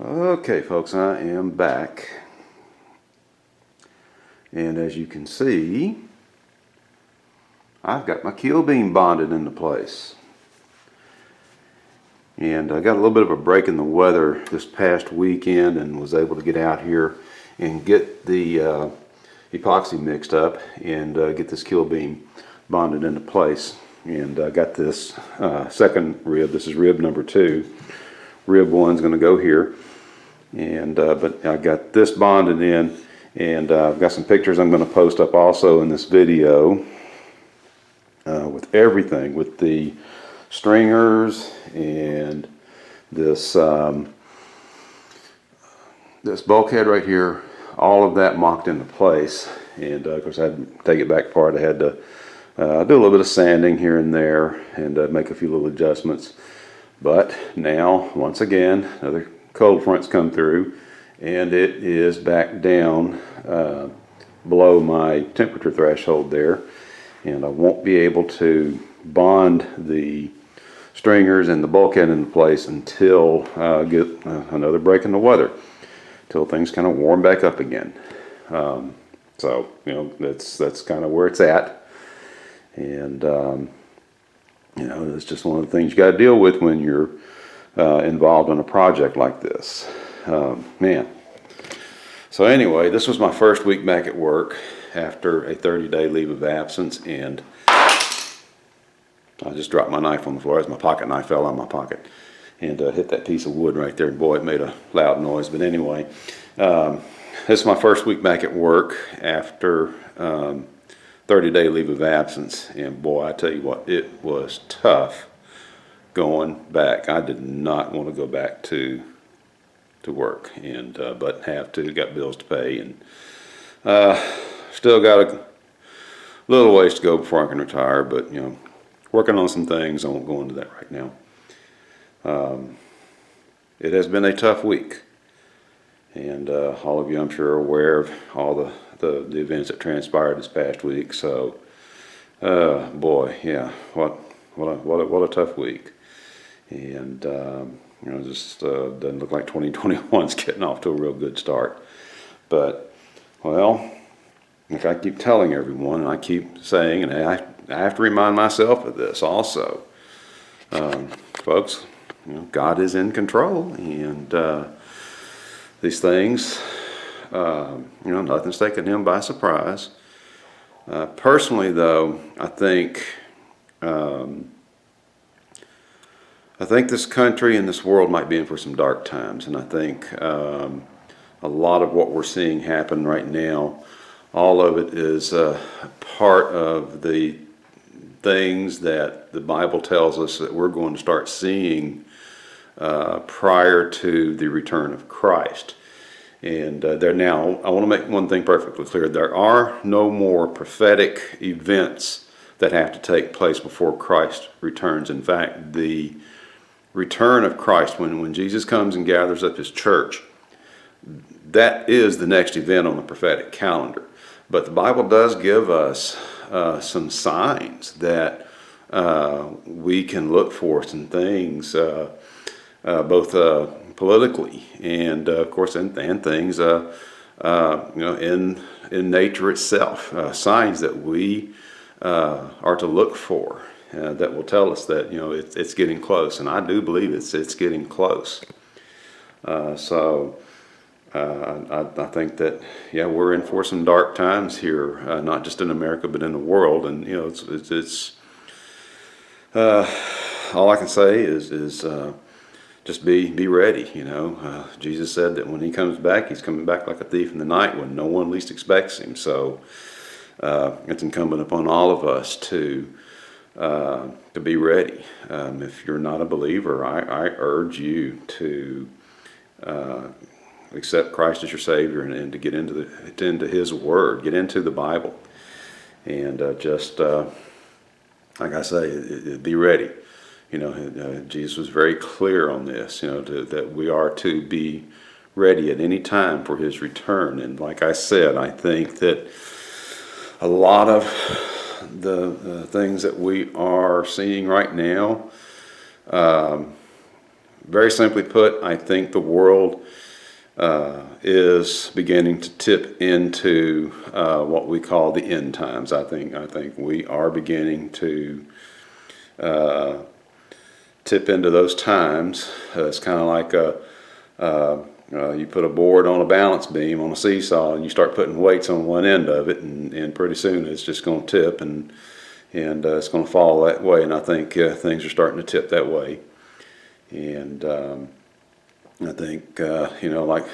Okay, folks, I am back. And as you can see, I've got my keel beam bonded into place. And I got a little bit of a break in the weather this past weekend and was able to get out here and get the epoxy mixed up and get this keel beam bonded into place. And I got this second rib. This is rib number 2. Rib 1's going to go here. And but I got this bonded in, and I've got some pictures I'm going to post up also in this video with everything, with the stringers and this this bulkhead right here, all of that mocked into place. And of course I had to take it back apart. I had to do a little bit of sanding here and there and make a few little adjustments. But now, once again, another cold front's come through, and it is back down below my temperature threshold there, and I won't be able to bond the stringers and the bulkhead into place until I get another break in the weather, till things kind of warm back up again. So that's kind of where it's at, and it's just one of the things you got to deal with when you're involved in a project like this. Man. So anyway, this was my first week back at work after a 30-day leave of absence, and I just dropped my knife on the floor as my pocket knife fell out of my pocket and hit that piece of wood right there. Boy, it made a loud noise. But anyway, this is my first week back at work after 30-day leave of absence, and boy, I tell you what, it was tough going back. I did not want to go back to work, and but have to. Got bills to pay, and still got a little ways to go before I can retire. But working on some things. I won't go into that right now. It has been a tough week, and all of you, I'm sure, are aware of all the events that transpired this past week. So, boy, yeah, what a tough week. And just doesn't look like 2021's getting off to a real good start. But well, like I keep telling everyone, and I keep saying, and I have to remind myself of this also, folks. God is in control, and these things, nothing's taken Him by surprise. Personally, though, I think this country and this world might be in for some dark times, and I think a lot of what we're seeing happen right now, all of it is part of the things that the Bible tells us that we're going to start seeing prior to the return of Christ. And now, I want to make one thing perfectly clear. There are no more prophetic events that have to take place before Christ returns. In fact, the return of Christ, when Jesus comes and gathers up His church, that is the next event on the prophetic calendar. But the Bible does give us some signs that we can look for, some things, both politically and of course, and things in nature itself, signs that we are to look for. That will tell us that it's getting close, and I do believe it's getting close. So I think that we're in for some dark times here, not just in America but in the world, and it's all I can say is just be ready. Jesus said that when He comes back, He's coming back like a thief in the night when no one least expects Him. So it's incumbent upon all of us to be ready. If you're not a believer, I urge you to accept Christ as your Savior and to get into His Word, get into the Bible, and just like I say, be ready. Jesus was very clear on this. That we are to be ready at any time for His return. And like I said, I think that a lot of the things that we are seeing right now very simply put, I think the world is beginning to tip into what we call the end times. I think we are beginning to tip into those times. It's kind of like you put a board on a balance beam on a seesaw, and you start putting weights on one end of it, and pretty soon it's just going to tip, and it's going to fall that way. And I think things are starting to tip that way. And I think like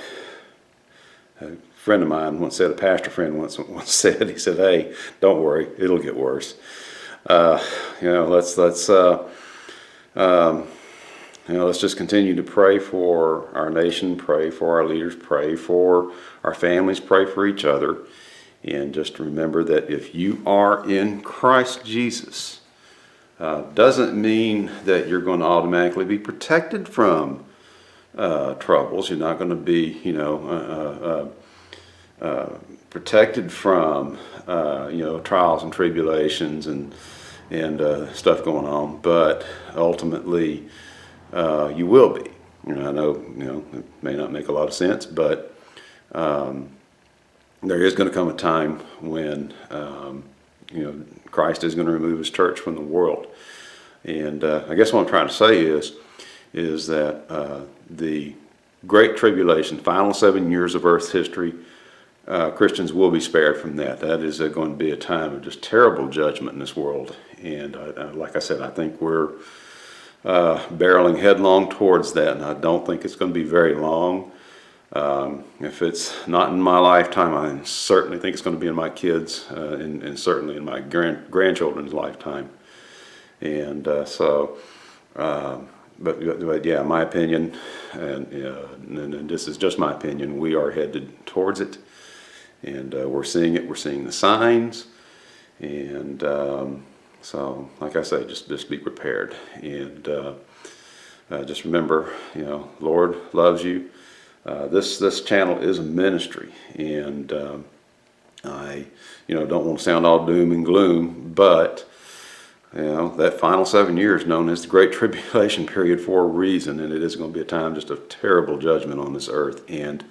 a friend of mine once said, a pastor friend once said, he said, "Hey, don't worry, it'll get worse." Let's just continue to pray for our nation, pray for our leaders, pray for our families, pray for each other, and just remember that if you are in Christ Jesus, doesn't mean that you're going to automatically be protected from troubles. You're not going to be, protected from, trials and tribulations and stuff going on. But ultimately, you will be. I know, it may not make a lot of sense, but there is going to come a time when, Christ is going to remove His church from the world. And I guess what I'm trying to say is that the Great Tribulation, final 7 years of Earth's history, Christians will be spared from that. That is going to be a time of just terrible judgment in this world. And like I said, I think we're barreling headlong towards that, and I don't think it's going to be very long. If it's not in my lifetime, I certainly think it's going to be in my kids' and certainly in my grandchildren's lifetime. And but yeah, my opinion, and this is just my opinion, we are headed towards it, and we're seeing it. We're seeing the signs, and so, like I say, just be prepared, and just remember, Lord loves you. This channel is a ministry, and I don't want to sound all doom and gloom, but that final 7 years known as the Great Tribulation period for a reason, and it is going to be a time just of terrible judgment on this earth, and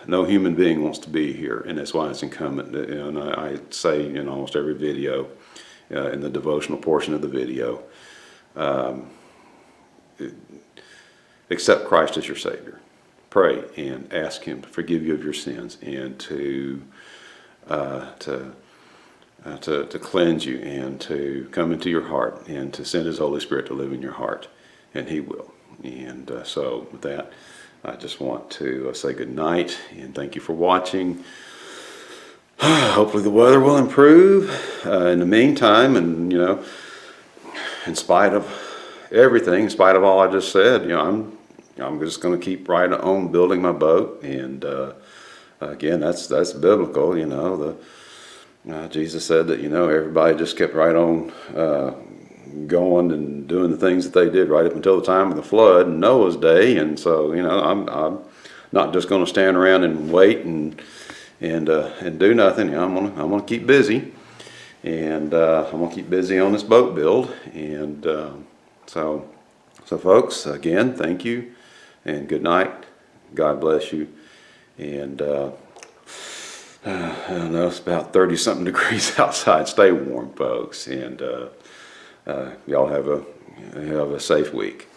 no human being wants to be here, and that's why it's incumbent. And I say in almost every video, in the devotional portion of the video, accept Christ as your Savior. Pray and ask Him to forgive you of your sins and to cleanse you and to come into your heart and to send His Holy Spirit to live in your heart, and He will. And so with that, I just want to say good night and thank you for watching. Hopefully the weather will improve in the meantime, and in spite of everything, in spite of all I just said, I'm just going to keep right on building my boat. And again, that's biblical. Jesus said that everybody just kept right on going and doing the things that they did right up until the time of the flood and Noah's day. And so I'm not just going to stand around and wait and do nothing. I'm gonna keep busy, and I'm gonna keep busy on this boat build. And so folks, again, thank you and good night. God bless you. And I don't know, it's about 30-something degrees outside. Stay warm, folks, and y'all have a safe week.